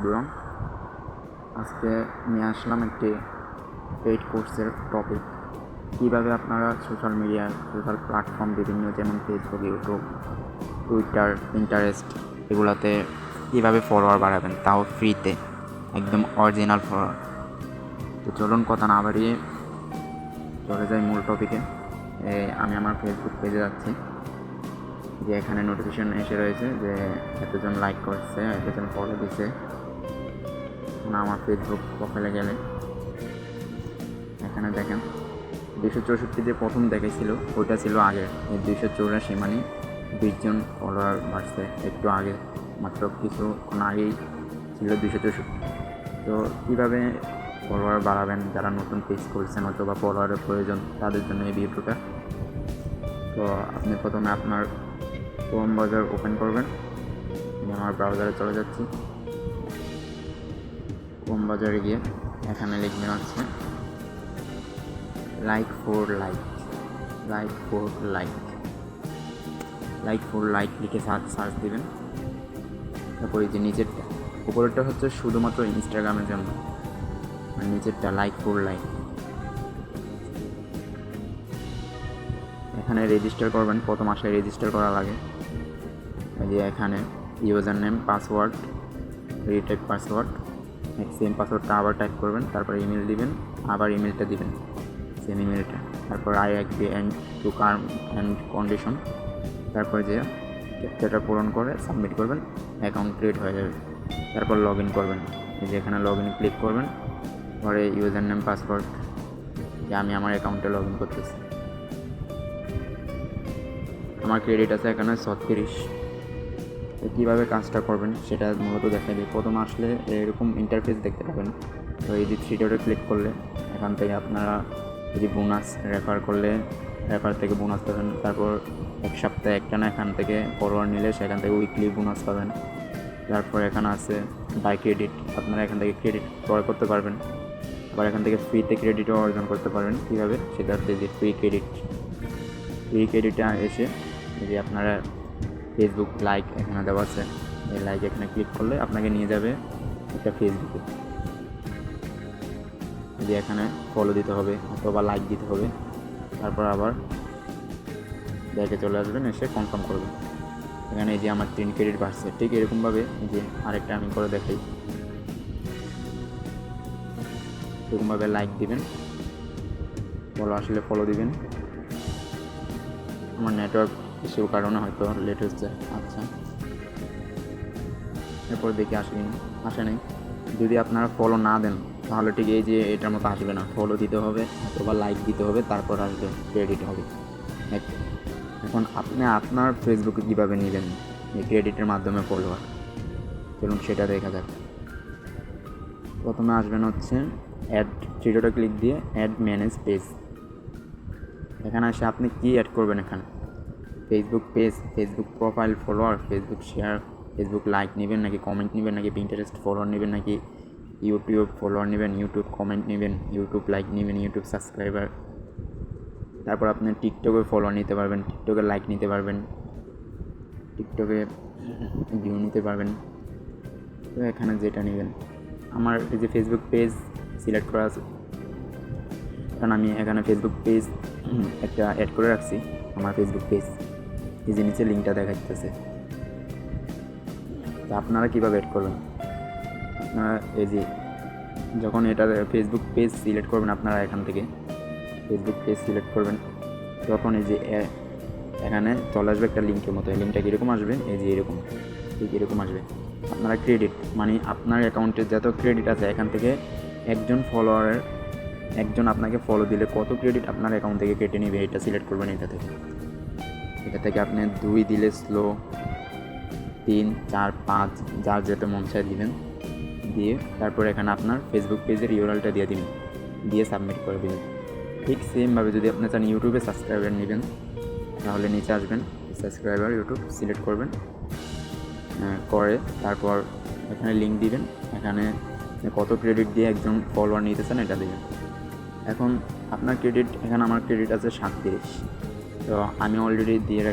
Everyone, আজকে নিয়ে আসলাম একটি পেইড কোর্সের টপিক। কীভাবে আপনারা সোশ্যাল প্ল্যাটফর্ম বিভিন্ন যেমন ফেসবুক, ইউটিউব, টুইটার, পিন্টারেস্ট এগুলাতে কীভাবে ফলোয়ার বাড়াবেন, তাও ফ্রিতে, একদম অরিজিনাল ফলোয়ার। তো চলুন কথা না বাড়িয়ে চলে যাই মূল টপিকে। আমি আমার ফেসবুক পেজে যাচ্ছি, যে এখানে নোটিফিকেশন এসে রয়েছে যে এতজন লাইক করছে, এতজন ফলো দিছে। আমার ফেসবুক প্রোফাইলে গেলে এখানে দেখেন 264 যে প্রথম দেখেছিল ওইটা ছিল আগে, এই 284 মানে 20 জন ফলোয়ার বাড়ছে একটু আগে, মাত্র কিছুক্ষণ আগেই ছিল 264। তো কীভাবে ফলোয়ার বাড়াবেন যারা নতুন পেজ করছেন অথবা ফলোয়ারের প্রয়োজন তাদের জন্য এই ভিডিওটা। তো আপনি প্রথমে আপনার ক্রোম ব্রাউজার ওপেন করবেন। আমি আমার ব্রাউজারে চলে যাচ্ছি। ক্রোম ব্রাউজারে গিয়ে এখানে লিখবেন হচ্ছে লাইক ফর লাইক লিখে সার্চ দিবেন। তারপরে যে নিচেরটা, উপরেরটা হচ্ছে শুধুমাত্র ইনস্টাগ্রামের জন্য, আর নিচেরটা লাইক ফর লাইক। এখানে রেজিস্টার করবেন, প্রথম আসায় রেজিস্টার করা লাগে। যে এখানে user name, password, retype password, same পাসওয়ার্ডটা আবার টাইপ করবেন, তারপর ইমেল দিবেন, আবার ইমেলটা দিবেন সেম ইমেলটা, তারপর I agree to term and condition, তারপরে যে ক্যাপচাটা পূরণ করে সাবমিট করবেন, অ্যাকাউন্ট ক্রিয়েট হয়ে যাবে। তারপর লগ ইন করবেন, এই যে এখানে লগ ইন ক্লিক করবেন, পরে ইউজার নেম পাসওয়ার্ড, যে আমি আমার অ্যাকাউন্টে লগ ইন করতেছি। আমার ক্রেডিট আছে এখানে 36। তো কীভাবে কাজটা করবেন সেটা মূলত দেখা যায়। প্রথম আসলে এরকম ইন্টারফেস দেখতে পাবেন। তো এই যে থ্রি ডটে ক্লিক করলে এখান থেকে আপনারা যদি বোনাস রেফার করলে রেফার থেকে বোনাস পাবেন। তারপর এক সপ্তাহে একটা না এখান থেকে ফলোয়ার নিলে সেখান থেকে উইকলি বোনাস পাবেন। তারপর এখানে আছে বাই ক্রেডিট, আপনারা এখান থেকে ক্রেডিট ক্রয় করতে পারবেন। আবার এখান থেকে ফ্রিতে ক্রেডিটও অর্জন করতে পারবেন। কীভাবে সেটা হচ্ছে যে ফ্রি ক্রেডিটে এসে যদি আপনারা ফেসবুক লাইক এখানে দেওয়া আছে, এই লাইক এখানে ক্লিক করলে আপনাকে নিয়ে যাবে একটা ফেসবুকে, যে এখানে ফলো দিতে হবে অথবা লাইক দিতে হবে। তারপর আবার ব্যাকে চলে আসবেন, এসে কনফার্ম করবেন। এখানে এই যে আমার 3 ক্রেডিট বাড়ছে। ঠিক এরকমভাবে যে আরেকটা আমি করে দেখাই, এরকমভাবে লাইক দিবেন, ফলো আসলে ফলো দিবেন। আমার নেটওয়ার্ক ইস্যুর কারণে হয়তো লেট হচ্ছে। আচ্ছা, এরপর দেখি আসে নাই। যদি আপনারা ফলো না দেন তাহলে ঠিক এই যে এটার মতো আসবে না, ফলো দিতে হবে অথবা লাইক দিতে হবে, তারপর আসবে ক্রেডিট হবে। এখন আপনি আপনার ফেসবুকে কীভাবে নেবেন এই ক্রেডিটের মাধ্যমে ফলোয়ার, চলুন সেটা দেখা যাক। প্রথমে আসবেন হচ্ছে অ্যাড, থ্রি ডটে ক্লিক দিয়ে অ্যাড ম্যানেজ পেজ। এখানে এসে আপনি কি অ্যাড করবেন, এখানে Facebook page, Facebook profile, follower, Facebook share, Facebook like নেবেন নাকি কমেন্ট নেবেন, নাকি পিন্টারেস্ট ফলোয়ার নেবেন, নাকি ইউটিউব ফলোয়ার নেবেন, ইউটিউব কমেন্ট নেবেন, ইউটিউব লাইক নেবেন, ইউটিউব সাবস্ক্রাইবার। তারপর আপনি টিকটকে ফলোয়ার নিতে পারবেন, টিকটকে লাইক নিতে পারবেন, টিকটকে ভিউ নিতে পারবেন। তো এখানে যেটা নেবেন, আমার এই যে ফেসবুক পেজ সিলেক্ট করা আছে, কারণ আমি এখানে ফেসবুক পেজ একটা অ্যাড করে রাখছি। আমার ফেসবুক পেজ এই যে নিচে লিঙ্কটা দেখাচ্ছে। তো আপনারা কীভাবে অ্যাড করবেন, আপনারা এই যে যখন এটা ফেসবুক পেজ সিলেক্ট করবেন, আপনারা এখান থেকে ফেসবুক পেজ সিলেক্ট করবেন, তখন এই যে এখানে চলে আসবে একটা লিঙ্কের মতো। এই লিঙ্কটা কীরকম আসবে, এই যে এরকম, ঠিক এরকম আসবে। আপনারা ক্রেডিট মানে আপনার অ্যাকাউন্টে যত ক্রেডিট আছে এখান থেকে একজন আপনাকে ফলো দিলে কত ক্রেডিট আপনার অ্যাকাউন্ট থেকে কেটে নেবে এটা সিলেক্ট করবেন। এটা থেকে আপনি 2 দিলে স্লো, 3, 4, 5 যার যেতে মন চায় দিবেন, দিয়ে তারপর এখানে আপনার ফেসবুক পেজের ইউআরএলটা দিয়ে দিবেন, দিয়ে সাবমিট করে দেবেন। ঠিক সেমভাবে যদি আপনি চান ইউটিউবে সাবস্ক্রাইবার নেবেন, তাহলে নিচে আসবেন, সাবস্ক্রাইবার ইউটিউব সিলেক্ট করবেন, করে তারপর এখানে লিঙ্ক দিবেন, এখানে কত ক্রেডিট দিয়ে একজন ফলোয়ার নিতে চান এটা দেবেন। এখন আপনার ক্রেডিট, এখানে আমার ক্রেডিট আছে 37। তো আমি অলরেডি দিয়ে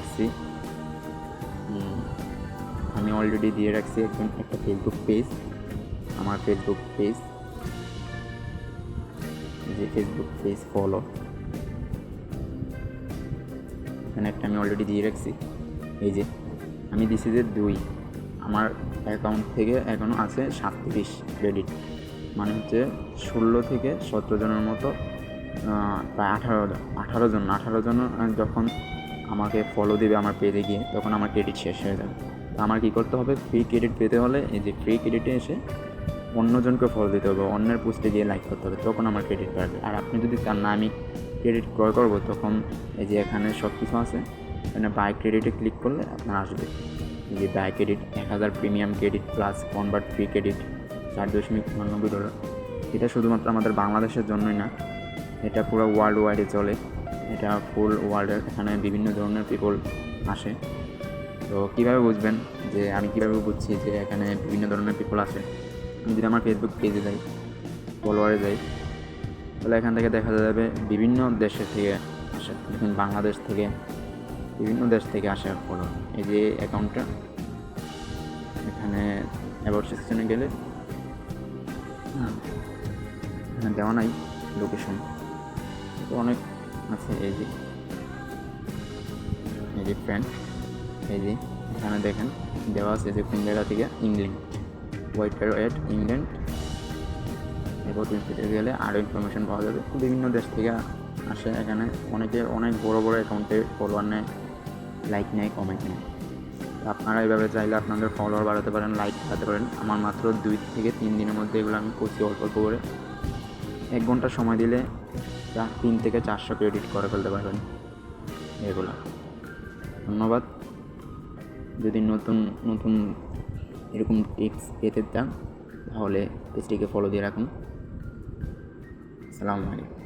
রাখছি একটা ফেসবুক পেজ। আমার ফেসবুক পেজ, যে ফেসবুক পেজ ফলো, এখানে একটা আমি অলরেডি দিয়ে রাখছি। এই যে আমি দিছি যে 2, আমার অ্যাকাউন্ট থেকে এখনও আছে 37 ক্রেডিট, মানে হচ্ছে 16 থেকে 17 জনের মতো, প্রায় 18 জন যখন আমাকে ফলো দেবে আমার পেজে গিয়ে, তখন আমার ক্রেডিট শেষ হয়ে যাবে। তো আমার কী করতে হবে, ফ্রি ক্রেডিট পেতে হলে এই যে ফ্রি ক্রেডিটে এসে অন্যজনকে ফলো দিতে হবে, অন্যের পোস্টে গিয়ে লাইক করতে হবে, তখন আমার ক্রেডিট বাড়বে। আর আপনি যদি চান না আমি ক্রেডিট ক্রয় করবো, তখন এই যে এখানে সব কিছু আছে, এখানে বাই ক্রেডিটে ক্লিক করলে আপনার আসবে এই যে by credit 1000 premium credit plus convert free credit $4.99। এটা শুধুমাত্র আমাদের বাংলাদেশের জন্যই না, এটা পুরো ওয়ার্ল্ড ওয়াইডে চলে, এটা ফুল ওয়ার্ল্ডের, এখানে বিভিন্ন ধরনের পিপল আসে। তো কীভাবে বুঝবেন যে আমি কীভাবে বুঝছি যে এখানে বিভিন্ন ধরনের পিপল আসে? আমি যদি আমার ফেসবুক পেজে যাই, ফলোয়ারে যাই, তাহলে এখান থেকে দেখা যাবে বিভিন্ন দেশের থেকে আসে, দেখুন বাংলাদেশ থেকে, বিভিন্ন দেশ থেকে আসে ফলোয়ার। এই যে অ্যাকাউন্টটা, এখানে অ্যাবাউট সেকশনে গেলে এখানে দেওয়া নাই লোকেশন, তো অনেক আছে। এই যে ফ্রেন্ড, এই যে এখানে দেখেন দেওয়া আছে যে কোন জায়গা থেকে, ইংল্যান্ড, ওয়াইটার এট ইংল্যান্ড, অ্যাবাউট ইনস্টিতে গেলে আরও ইনফরমেশন পাওয়া যাবে। বিভিন্ন দেশ থেকে আসে, এখানে অনেকে অনেক বড় বড় অ্যাকাউন্টে ফলোয়ার নেয়, লাইক নেয়, কমেন্ট নেয়। আপনারা এইভাবে চাইলে আপনাদের ফলোয়ার বাড়াতে পারেন, লাইক বাড়াতে পারেন। আমার মাত্র 2 থেকে 3 দিনের মধ্যে এগুলো আমি করছি, অল্প অল্প করে। 1 ঘন্টা সময় দিলে 3 থেকে 400 ক্রেডিট করে ফেলতে পারবেন এগুলো। ধন্যবাদ। যদি নতুন নতুন এরকম টিপস পেতে চান, তাহলে পেজটিকে ফলো দিয়ে রাখুন। আসসালামু আলাইকুম।